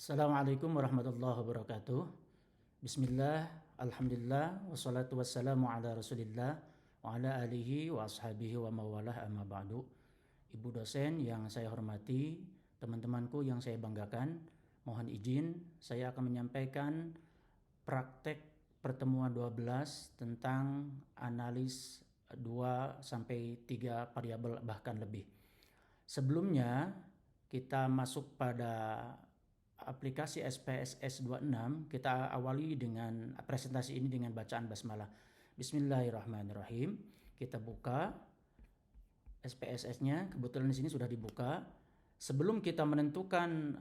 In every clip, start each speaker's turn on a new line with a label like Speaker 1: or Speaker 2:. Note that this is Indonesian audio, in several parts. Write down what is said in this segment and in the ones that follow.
Speaker 1: Assalamualaikum warahmatullahi wabarakatuh. Bismillah, alhamdulillah, wassalatu wassalamu ala rasulillah, wa ala alihi wa ashabihi wa mawalah amma ba'du. Ibu dosen yang saya hormati, teman-temanku yang saya banggakan, mohon izin saya akan menyampaikan praktek pertemuan 12 tentang analis 2 sampai 3 variabel bahkan lebih. Sebelumnya kita masuk pada aplikasi SPSS 26, kita awali dengan presentasi ini dengan bacaan basmalah. Bismillahirrahmanirrahim. Kita buka SPSS-nya, kebetulan di sini sudah dibuka. Sebelum kita menentukan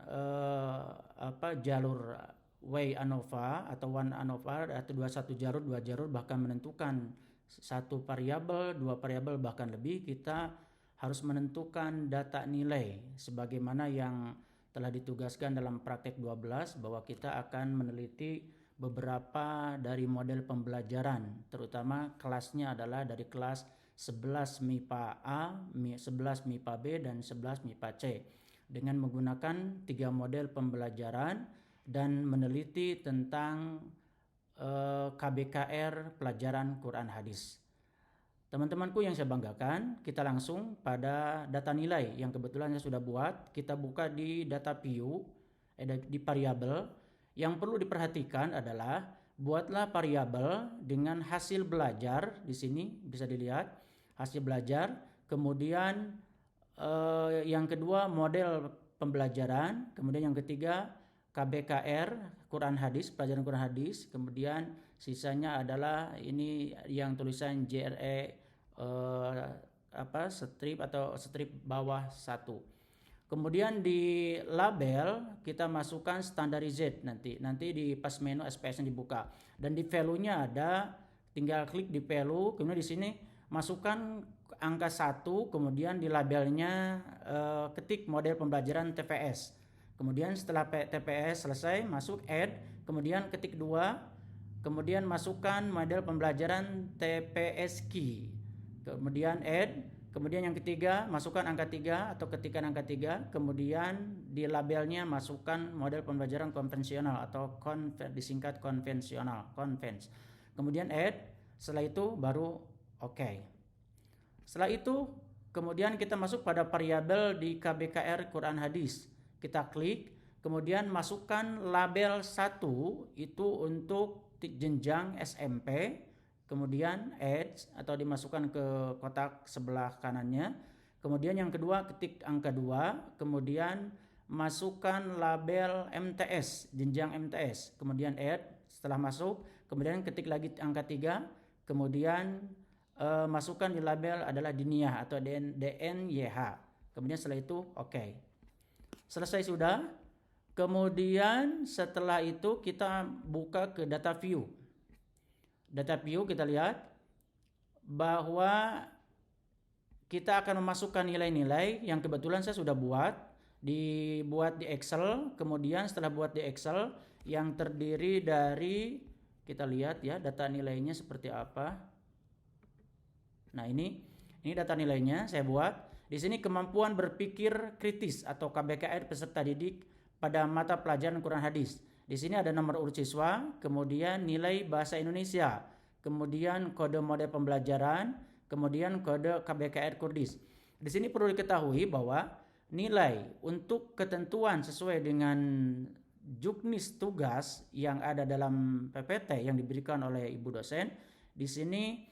Speaker 1: jalur way ANOVA atau one ANOVA atau 21 jalur, 2 jalur, bahkan menentukan satu variabel, 2 variabel bahkan lebih, kita harus menentukan data nilai sebagaimana yang telah ditugaskan dalam praktek 12 bahwa kita akan meneliti beberapa dari model pembelajaran, terutama kelasnya adalah dari kelas 11 MIPA A, 11 MIPA B, dan 11 MIPA C dengan menggunakan 3 model pembelajaran dan meneliti tentang KBKR pelajaran Quran Hadis. Teman-temanku yang saya banggakan, kita langsung pada data nilai yang kebetulan saya sudah buat. Kita buka di data view, di variabel. Yang perlu diperhatikan adalah buatlah variabel dengan hasil belajar. Di sini bisa dilihat hasil belajar. Kemudian yang kedua model pembelajaran. Kemudian yang ketiga KBKR Quran Hadis, pelajaran Quran Hadis. Kemudian sisanya adalah ini yang tulisan JRE strip atau strip bawah 1. Kemudian di label kita masukkan standardized nanti di pas menu SPS yang dibuka, dan di value-nya ada, tinggal klik di value, kemudian di sini masukkan angka 1, kemudian di labelnya ketik model pembelajaran TPS. Kemudian setelah TPS selesai, masuk add, kemudian ketik 2, kemudian masukkan model pembelajaran TPS key. Kemudian add, kemudian yang ketiga masukkan angka 3 atau ketikan angka 3, kemudian di labelnya masukkan model pembelajaran konvensional atau disingkat konvensional, convens. Kemudian add, setelah itu baru oke. Setelah itu kemudian kita masuk pada variabel di KBKR Quran Hadis. Kita klik, kemudian masukkan label 1 itu untuk jenjang SMP. Kemudian add atau dimasukkan ke kotak sebelah kanannya. Kemudian yang kedua ketik angka 2, kemudian masukkan label MTS, jenjang MTS. Kemudian add, setelah masuk, kemudian ketik lagi angka 3, kemudian masukkan di label adalah diniyah atau DNYH. Kemudian setelah itu oke. Selesai sudah. Kemudian setelah itu kita buka ke data view. Data view kita lihat bahwa kita akan memasukkan nilai-nilai yang kebetulan saya sudah dibuat di Excel. Kemudian setelah buat di Excel yang terdiri dari, kita lihat ya data nilainya seperti apa. Nah ini data nilainya saya buat. Di sini kemampuan berpikir kritis atau KBKR peserta didik pada mata pelajaran Quran Hadis. Di sini ada nomor urut siswa, kemudian nilai bahasa Indonesia, kemudian kode model pembelajaran, kemudian kode KBKR Kurdis. Di sini perlu diketahui bahwa nilai untuk ketentuan sesuai dengan juknis tugas yang ada dalam PPT yang diberikan oleh Ibu dosen, di sini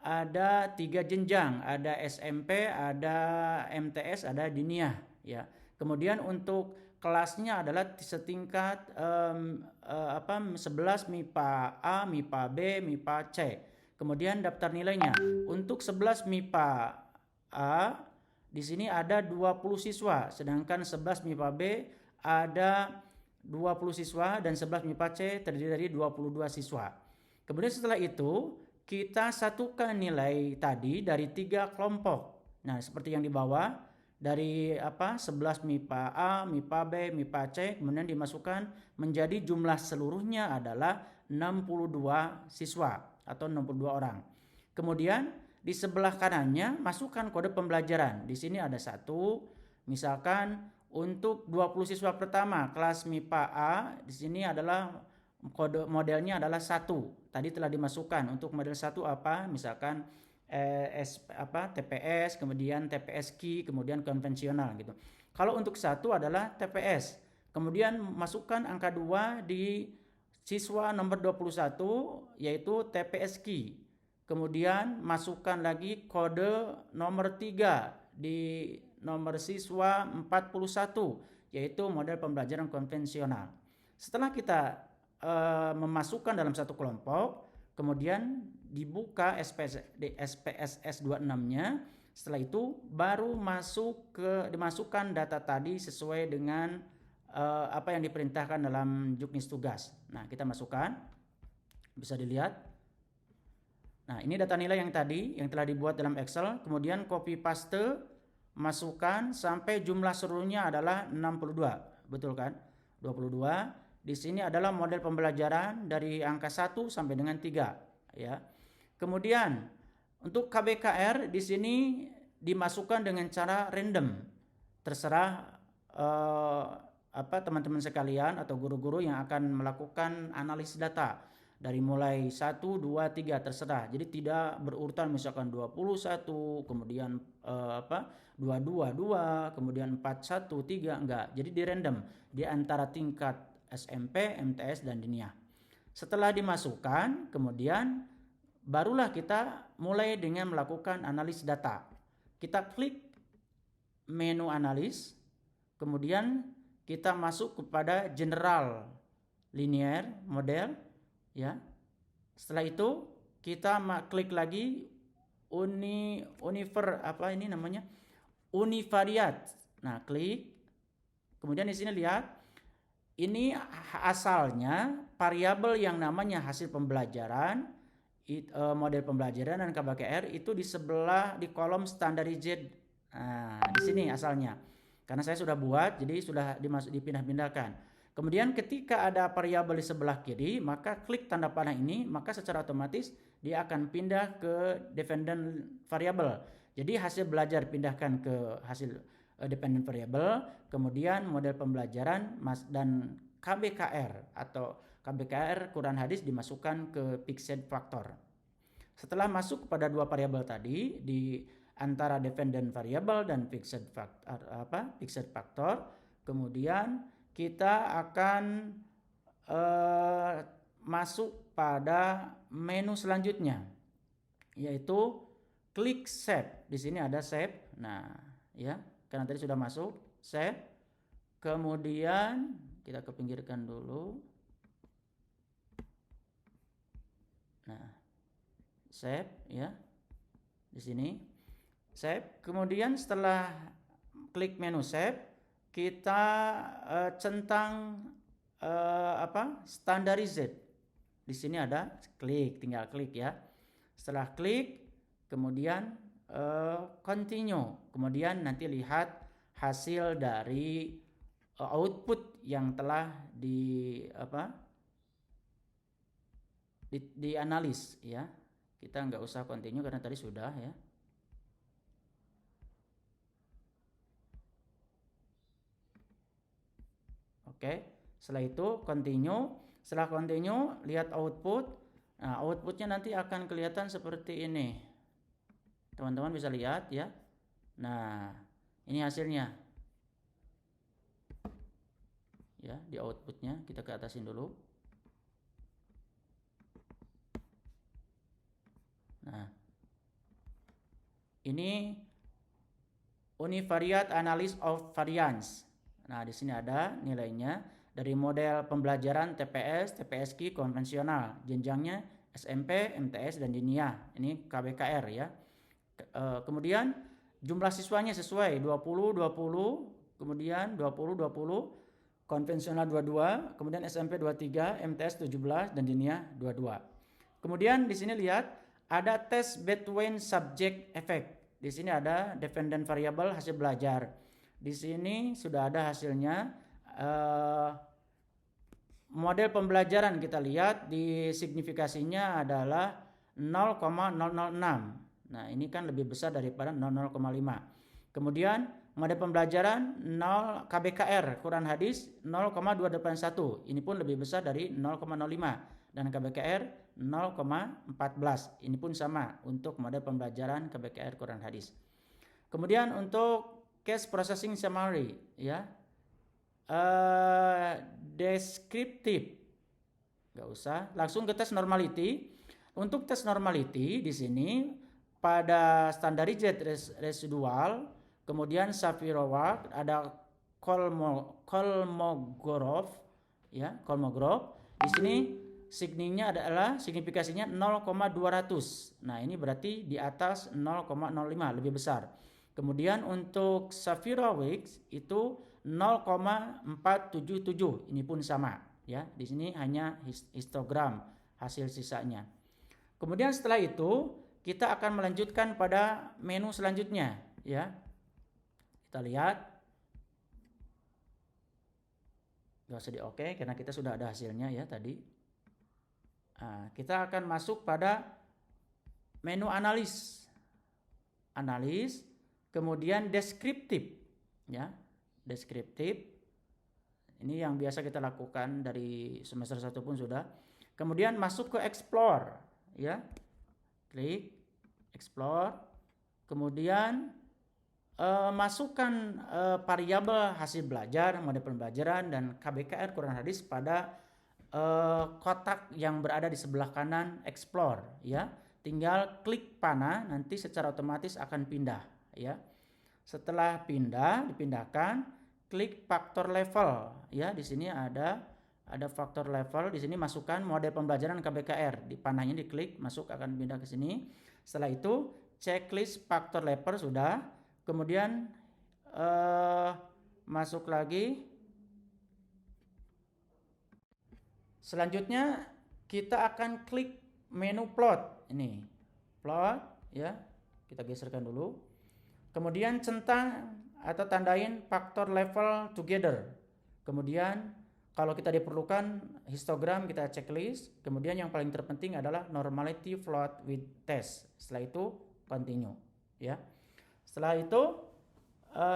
Speaker 1: ada 3 jenjang, ada SMP, ada MTS, ada diniyah ya. Kemudian untuk kelasnya adalah setingkat 11 MIPA A, MIPA B, MIPA C. Kemudian daftar nilainya. Untuk 11 MIPA A di sini ada 20 siswa, sedangkan 11 MIPA B ada 20 siswa dan 11 MIPA C terdiri dari 22 siswa. Kemudian setelah itu kita satukan nilai tadi dari 3 kelompok. Nah, seperti yang di bawah. Dari 11 MIPA A, MIPA B, MIPA C, kemudian dimasukkan menjadi jumlah seluruhnya adalah 62 siswa atau 62 orang. Kemudian di sebelah kanannya masukkan kode pembelajaran. Di sini ada 1, misalkan untuk 20 siswa pertama kelas MIPA A, di sini adalah kode modelnya adalah 1. Tadi telah dimasukkan untuk model 1 apa? Misalkan TPS, kemudian TPS Ki, kemudian konvensional gitu. Kalau untuk 1 adalah TPS. Kemudian masukkan angka 2 di siswa nomor 21 yaitu TPS Ki. Kemudian masukkan lagi kode nomor 3 di nomor siswa 41 yaitu model pembelajaran konvensional. Setelah kita memasukkan dalam satu kelompok, kemudian dibuka SPSS 26-nya. Setelah itu baru dimasukkan data tadi sesuai dengan apa yang diperintahkan dalam juknis tugas. Nah, kita masukkan, bisa dilihat. Nah, ini data nilai yang tadi yang telah dibuat dalam Excel, kemudian copy paste, masukkan sampai jumlah seluruhnya adalah 62, betul kan? 22. Di sini adalah model pembelajaran dari angka 1 sampai dengan 3, ya. Kemudian untuk KBKR di sini dimasukkan dengan cara random. Terserah teman-teman sekalian atau guru-guru yang akan melakukan analisis data dari mulai 1, 2, 3 terserah. Jadi tidak berurutan misalkan 21, kemudian 2, 2, 2, kemudian 4, 1, 3, enggak. Jadi di random di antara tingkat SMP, MTS dan Diniyah. Setelah dimasukkan, kemudian barulah kita mulai dengan melakukan analis data. Kita klik menu analis, kemudian kita masuk kepada general linear model, ya. Setelah itu kita klik lagi univariat. Nah, klik. Kemudian di sini lihat ini asalnya variabel yang namanya hasil pembelajaran, model pembelajaran dan KBKR itu di sebelah di kolom standardized. Nah, di sini asalnya. Karena saya sudah buat, jadi sudah dipindah-pindahkan. Kemudian ketika ada variabel di sebelah kiri, maka klik tanda panah ini, maka secara otomatis dia akan pindah ke dependent variable. Jadi hasil belajar pindahkan ke hasil dependent variable, kemudian model pembelajaran dan KBKR atau KBKR Quran hadis dimasukkan ke fixed factor. Setelah masuk kepada dua variabel tadi di antara dependent variable dan fixed factor, kemudian kita akan masuk pada menu selanjutnya, yaitu klik save. Di sini ada save. Nah, ya. Karena tadi sudah masuk, save. Kemudian kita kepinggirkan dulu. Nah, save ya. Di sini save. Kemudian setelah klik menu save, kita centang standardized. Di sini ada klik, tinggal klik ya. Setelah klik, kemudian continue, kemudian nanti lihat hasil dari output yang telah dianalis ya. Kita nggak usah continue karena tadi sudah ya. Oke, setelah itu continue. Setelah continue, lihat output. Nah, outputnya nanti akan kelihatan seperti ini. Teman-teman bisa lihat ya. Nah, ini hasilnya. Ya, di outputnya kita ke atasin dulu. Nah, ini univariate analysis of variance. Nah, di sini ada nilainya dari model pembelajaran TPS, TPSK konvensional, jenjangnya SMP, MTS dan Diniyah. Ini KBKR ya. Kemudian jumlah siswanya sesuai 20, kemudian 20, konvensional 22, kemudian SMP 23, MTS 17 dan Diniyah 22. Kemudian di sini lihat ada test between subject effect. Di sini ada dependent variable hasil belajar. Di sini sudah ada hasilnya. Model pembelajaran kita lihat di signifikasinya adalah 0,006. Nah, ini kan lebih besar daripada 0,05. Kemudian Mode pembelajaran 0 KBKR Quran hadis 0,281. Ini pun lebih besar dari 0,05 dan KBKR 0,14. Ini pun sama untuk mode pembelajaran KBKR Quran hadis. Kemudian untuk case processing summary ya. Deskriptif. Nggak usah, langsung ke tes normality. Untuk tes normality di sini pada standardized residual, kemudian Shapiro-Ward, ada Kolmogorov, ya, Kolmogorov. Di sini signifikasinya 0,200. Nah, ini berarti di atas 0,05, lebih besar. Kemudian untuk Shapiro-Wilks itu 0,477. Ini pun sama, ya. Di sini hanya histogram hasil sisanya. Kemudian setelah itu kita akan melanjutkan pada menu selanjutnya, ya. Kita lihat. Gak usah di oke karena kita sudah ada hasilnya ya tadi. Nah, kita akan masuk pada menu analis. Analis, kemudian deskriptif, ya. Deskriptif. Ini yang biasa kita lakukan dari semester 1 pun sudah. Kemudian masuk ke explore, ya. Klik explore. Kemudian masukkan variabel hasil belajar, mode pembelajaran dan KBKR Quran hadis pada kotak yang berada di sebelah kanan explore, ya. Tinggal klik panah, nanti secara otomatis akan pindah, ya. Setelah dipindahkan, klik faktor level, ya. Di sini ada faktor level. Di sini masukkan mode pembelajaran KBKR. Di panahnya diklik, masuk akan pindah ke sini. Setelah itu checklist faktor level sudah. Kemudian masuk lagi. Selanjutnya kita akan klik menu plot. Ini plot, ya. Kita geserkan dulu. Kemudian centang atau tandain faktor level together. Kemudian kalau kita diperlukan histogram, kita checklist. Kemudian yang paling terpenting adalah normality plot with test. Setelah itu continue, ya. Setelah itu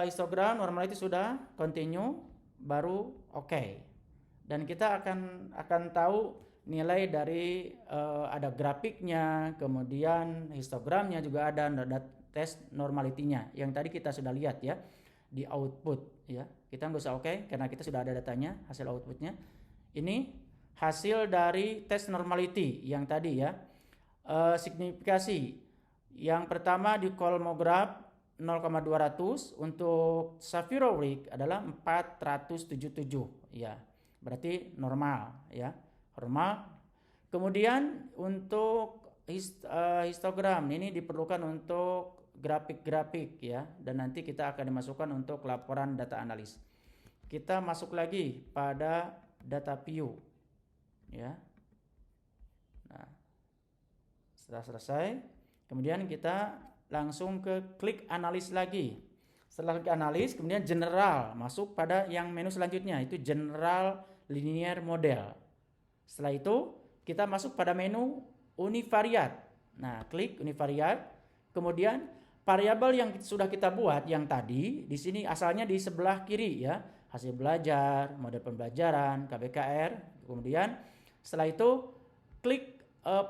Speaker 1: histogram normality sudah continue, baru oke. Dan kita akan tahu nilai dari ada grafiknya, kemudian histogramnya juga ada tes normality-nya yang tadi kita sudah lihat ya di output, ya. Kita nggak usah oke karena kita sudah ada datanya, hasil outputnya. Ini hasil dari tes normality yang tadi ya. Signifikasi yang pertama di Kolmogorov 0,200, untuk Shapiro-Wilks adalah 477, ya. Berarti normal, ya. Normal. Kemudian untuk histogram ini diperlukan untuk grafik-grafik, ya, dan nanti kita akan dimasukkan untuk laporan data analis. Kita masuk lagi pada data view, ya. Nah, setelah selesai, kemudian kita langsung ke klik analis lagi. Setelah klik analis, kemudian general, masuk pada yang menu selanjutnya, itu general linear model. Setelah itu kita masuk pada menu univariat. Nah, klik univariat. Kemudian variabel yang sudah kita buat yang tadi di sini asalnya di sebelah kiri, ya. Hasil belajar, mode pembelajaran, KBKR. Kemudian setelah itu klik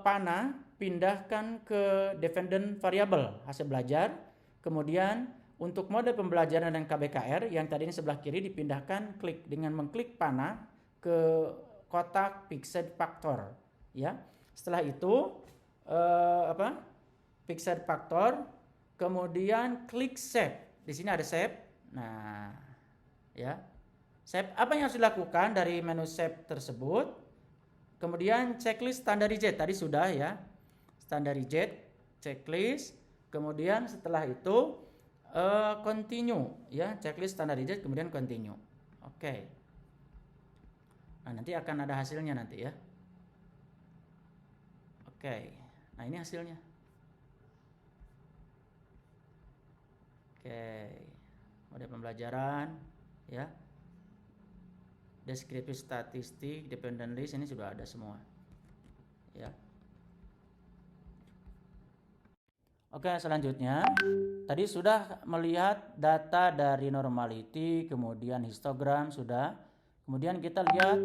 Speaker 1: panah, pindahkan ke dependent variable hasil belajar. Kemudian untuk mode pembelajaran dan KBKR yang tadi ini sebelah kiri dipindahkan, klik dengan mengklik panah ke kotak fixed factor, ya. Setelah itu fixed factor, kemudian klik save. Di sini ada save. Nah, ya. Save, apa yang harus dilakukan dari menu save tersebut? Kemudian checklist standardized tadi sudah, ya. Standardized checklist. Kemudian setelah itu continue, ya. Checklist standardized kemudian continue. Oke. Nah, nanti akan ada hasilnya nanti, ya. Oke. Nah, ini hasilnya. Oke. Mode pembelajaran, ya. Deskripsi statistik, dependent list ini sudah ada semua, ya. Oke, selanjutnya tadi sudah melihat data dari normality, kemudian histogram sudah. Kemudian kita lihat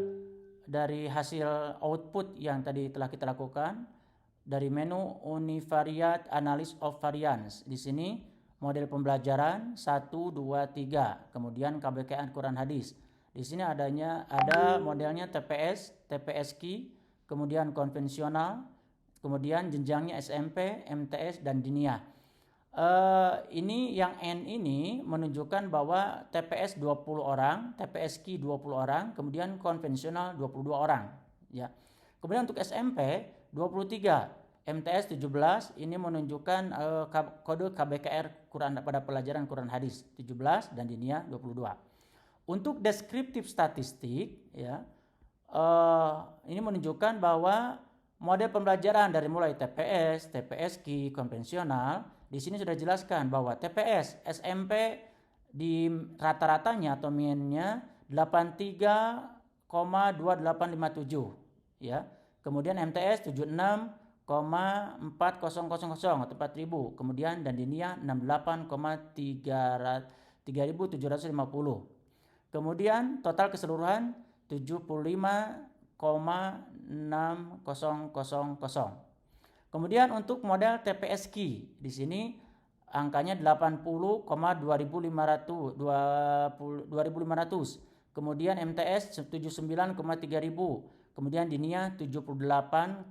Speaker 1: dari hasil output yang tadi telah kita lakukan dari menu Univariate Analysis of Variance. Di sini model pembelajaran 1, 2, 3, kemudian KBKR Quran Hadis. Di sini ada modelnya TPS, TPSQ, kemudian konvensional, kemudian jenjangnya SMP, MTS, dan Diniyah. Ini yang N ini menunjukkan bahwa TPS 20 orang, TPSQ 20 orang, kemudian konvensional 22 orang. Ya. Kemudian untuk SMP 23, MTS 17, ini menunjukkan kode KBKR Quran pada pelajaran Quran Hadis 17 dan Diniyah 22. Untuk deskriptif statistik, ya, ini menunjukkan bahwa model pembelajaran dari mulai TPS, TPSQ, konvensional, di sini sudah dijelaskan bahwa TPS, SMP di rata-ratanya atau meannya 83,2857, ya. Kemudian MTS 76,4000 atau 4000, kemudian dan Diniyah 68,3750. Kemudian total keseluruhan 75,6000. Kemudian untuk model TPSQ di sini angkanya 80,2500. Kemudian MTS 79,3000. Kemudian Diniyah 78,0000.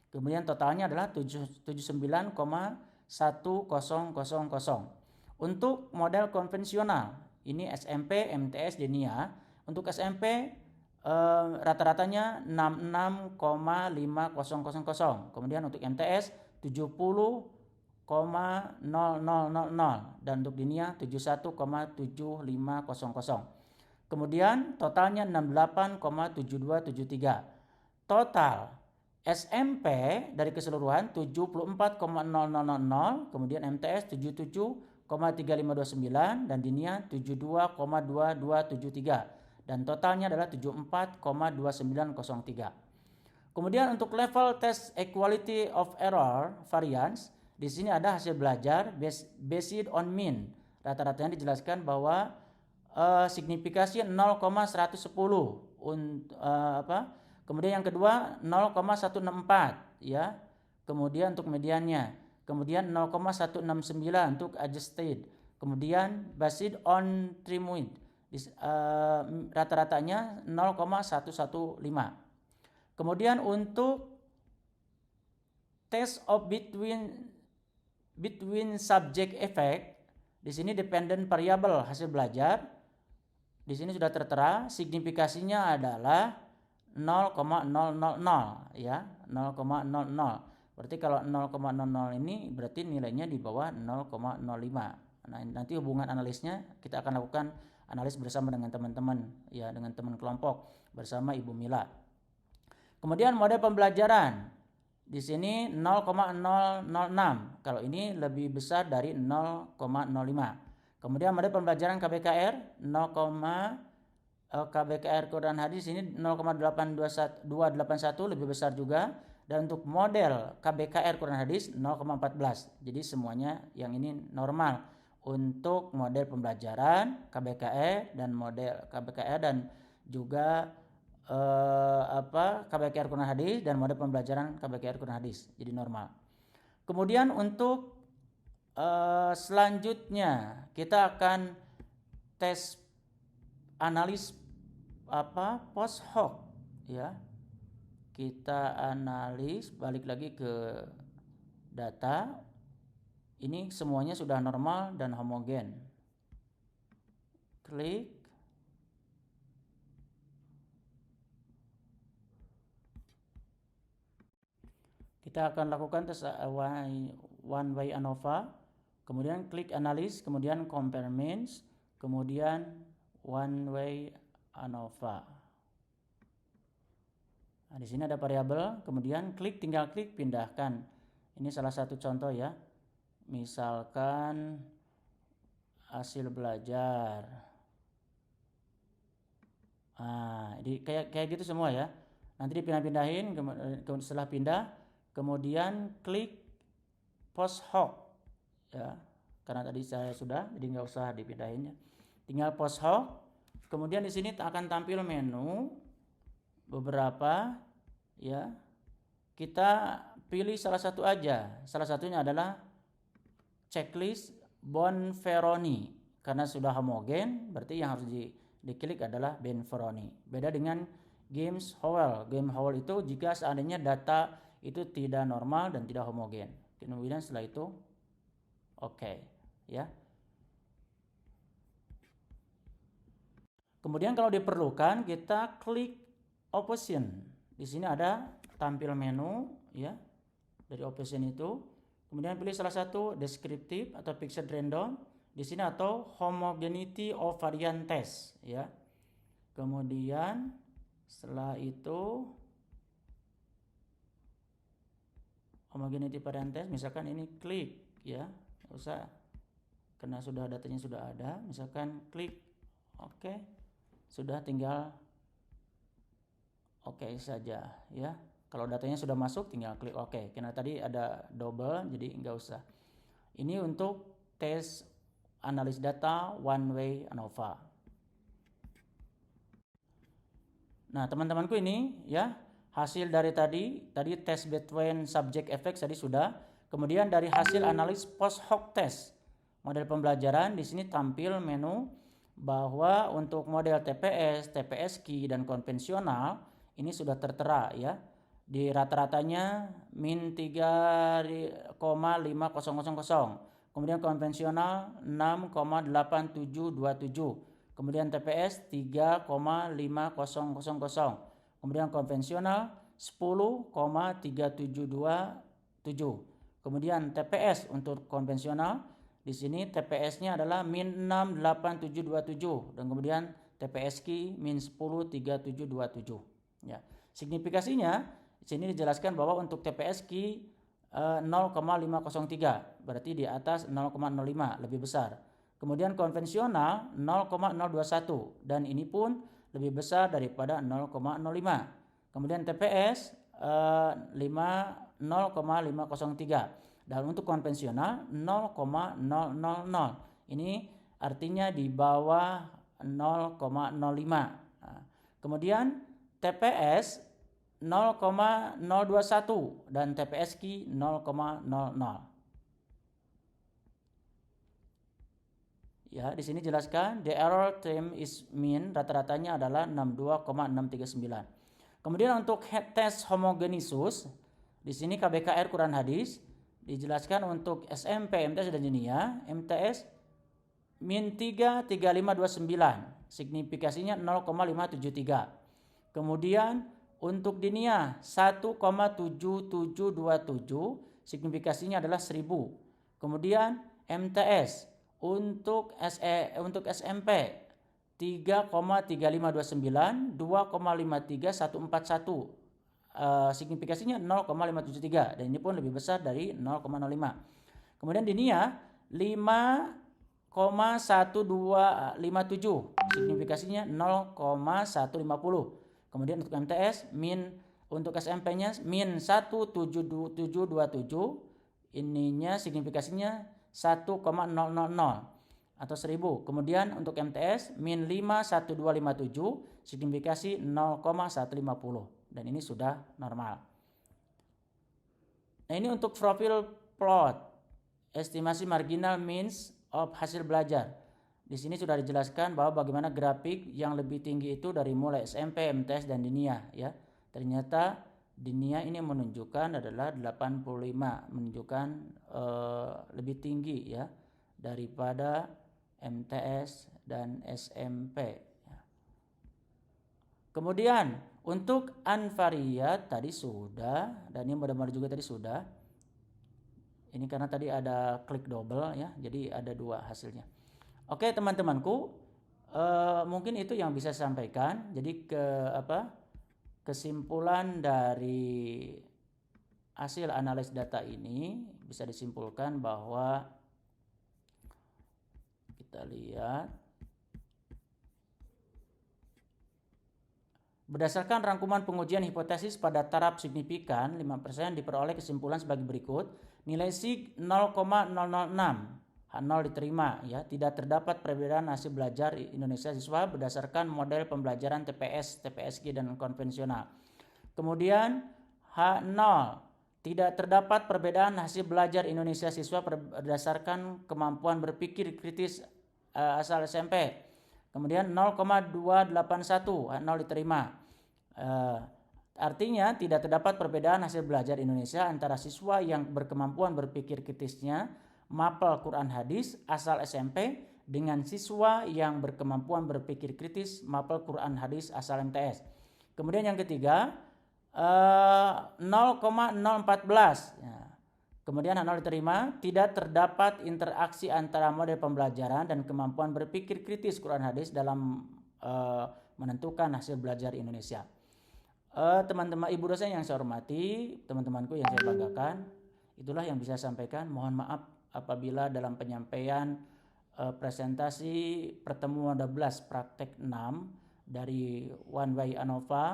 Speaker 1: Kemudian totalnya adalah 79,1000. Untuk model konvensional ini SMP, MTS, Diniyah. Untuk SMP rata-ratanya 66,5000. Kemudian untuk MTS 70,0000 dan untuk Diniyah 71,7500. Kemudian totalnya 68,7273. Total SMP dari keseluruhan 74,0000, kemudian MTS 77,3529 dan Diniyah 72,2273. Dan totalnya adalah 74,2903. Kemudian untuk level test equality of error variance, di sini ada hasil belajar based on mean. Rata-ratanya dijelaskan bahwa signifikasi 0,110 kemudian yang kedua 0,164, ya. Kemudian untuk mediannya, kemudian 0,169 untuk adjusted. Kemudian based on trimmed, rata-ratanya 0,115. Kemudian untuk test of between subject effect, di sini dependent variable hasil belajar. Di sini sudah tertera signifikasinya adalah 0,000, ya, 0,00. Berarti kalau 0,00 ini berarti nilainya di bawah 0,05. Nah, nanti hubungan analisnya kita akan lakukan analis bersama dengan teman-teman, ya, dengan teman kelompok bersama Ibu Mila. Kemudian model pembelajaran di sini 0,006. Kalau ini lebih besar dari 0,05. Kemudian model pembelajaran KBKR KBKR Quran Hadis ini 0,281 lebih besar juga. Dan untuk model KBKR Quran Hadis 0,14. Jadi semuanya yang ini normal untuk model pembelajaran KBKR dan model KBKR dan juga KBKR Quran Hadis dan model pembelajaran KBKR Quran Hadis, jadi normal. Kemudian untuk selanjutnya kita akan tes analis post hoc, ya. Kita analis balik lagi ke data. Ini semuanya sudah normal dan homogen. Klik. Kita akan lakukan tes one way ANOVA. Kemudian klik analis, kemudian compare means, kemudian one way ANOVA. Nah, di sini ada variabel, kemudian tinggal klik pindahkan. Ini salah satu contoh, ya. Misalkan hasil belajar. Nah, kayak gitu semua, ya. Nanti dipindah-pindahin, setelah pindah, kemudian klik post hoc ya, karena tadi saya sudah, jadi nggak usah dipindahin ya. Tinggal post hoc. Kemudian di sini akan tampil menu beberapa ya. Kita pilih salah satu aja. Salah satunya adalah checklist Bonferroni. Karena sudah homogen, berarti yang harus diklik adalah Bonferroni. Beda dengan Games Howell. Game Howell itu jika seandainya data itu tidak normal dan tidak homogen. Kemudian setelah itu oke, ya. Kemudian kalau diperlukan kita klik option. Di sini ada tampil menu ya dari option itu. Kemudian pilih salah satu descriptive atau fixed random di sini atau homogeneity of variant test ya. Kemudian setelah itu homogeneity variant test, misalkan ini klik ya, nggak usah karena sudah datanya sudah ada, misalkan klik oke. Sudah tinggal oke saja ya. Kalau datanya sudah masuk tinggal klik oke. Karena tadi ada double jadi nggak usah. Ini untuk tes analis data one way ANOVA. Nah, teman-temanku ini ya hasil dari tadi tes between subject effects tadi sudah. Kemudian dari hasil analis post hoc test model pembelajaran di sini tampil menu bahwa untuk model TPS, TPS-Key dan konvensional ini sudah tertera ya. Di rata-ratanya min 3,5000. Kemudian konvensional 6,8727. Kemudian TPS 3,5000. Kemudian konvensional 10,3727. Kemudian TPS untuk konvensional di sini TPS-nya adalah min 6,8727 dan kemudian TPS-Key min 10,3727 ya. Signifikasinya di sini dijelaskan bahwa untuk TPS-Key 0,503 berarti di atas 0,05 lebih besar. Kemudian konvensional 0,021 dan ini pun lebih besar daripada 0,05. Kemudian TPS 0,503 dan untuk konvensional 0,000. Ini artinya di bawah 0,05. Nah, kemudian TPS 0,021 dan TPS-Key 0,00. Ya, di sini jelaskan the error term is mean, rata-ratanya adalah 62,639. Kemudian untuk head test homogeneous, di sini KBKR Quran Hadis dijelaskan untuk SMP, MTS dan Dinia, MTS min 3,3529, signifikasinya 0,573. Kemudian untuk Dinia 1,7727, signifikasinya adalah 1000. Kemudian MTS untuk SMP 3,3529, 2,53141. Signifikasinya 0,573 dan ini pun lebih besar dari 0,05. Kemudian Dinia 5,1257, signifikasinya 0,150. Kemudian untuk MTS untuk SMP-nya min 1,7727, ininya signifikasinya 1,000 atau 1000. Kemudian untuk MTS min 5,1257, signifikasi 0,150 dan ini sudah normal. Nah, ini untuk profil plot, estimasi marginal means of hasil belajar. Di sini sudah dijelaskan bahwa bagaimana grafik yang lebih tinggi itu dari mulai SMP, MTS dan Dinia ya. Ternyata Dinia ini menunjukkan adalah 85, menunjukkan lebih tinggi ya daripada MTS dan SMP. Kemudian untuk unvariate tadi sudah, dan ini mudah-mudahan juga tadi sudah. Ini karena tadi ada klik double ya, jadi ada dua hasilnya. Oke teman-temanku, mungkin itu yang bisa saya sampaikan. Jadi kesimpulan dari hasil analis data ini bisa disimpulkan bahwa kita lihat Berdasarkan rangkuman pengujian hipotesis pada taraf signifikan 5% diperoleh kesimpulan sebagai berikut. Nilai SIG 0,006. H0 diterima ya. Tidak terdapat perbedaan hasil belajar Indonesia siswa berdasarkan model pembelajaran TPS, TPSG dan konvensional. Kemudian H0 tidak terdapat perbedaan hasil belajar Indonesia siswa berdasarkan kemampuan berpikir kritis asal SMP. Kemudian 0,281 H0 diterima. Artinya tidak terdapat perbedaan hasil belajar Indonesia antara siswa yang berkemampuan berpikir kritisnya mapel Quran hadis asal SMP dengan siswa yang berkemampuan berpikir kritis mapel Quran hadis asal MTS. Kemudian yang ketiga 0,014 ya. Kemudian H0 diterima, tidak terdapat interaksi antara model pembelajaran dan kemampuan berpikir kritis Quran hadis dalam menentukan hasil belajar Indonesia. Teman-teman ibu dosen yang saya hormati, teman-temanku yang saya banggakan, itulah yang bisa saya sampaikan. Mohon maaf apabila dalam penyampaian presentasi pertemuan 12 praktek 6 dari One Way ANOVA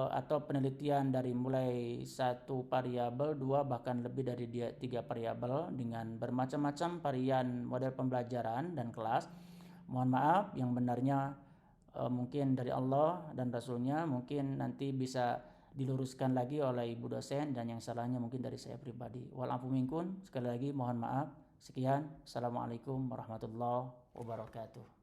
Speaker 1: atau penelitian dari mulai 1 variabel, 2 bahkan lebih dari 3 variabel dengan bermacam-macam varian model pembelajaran dan kelas. Mohon maaf, yang benarnya mungkin dari Allah dan Rasulnya, mungkin nanti bisa diluruskan lagi oleh ibu dosen, dan yang salahnya mungkin dari saya pribadi. Wal afu minkum, sekali lagi mohon maaf. Sekian, assalamualaikum warahmatullahi wabarakatuh.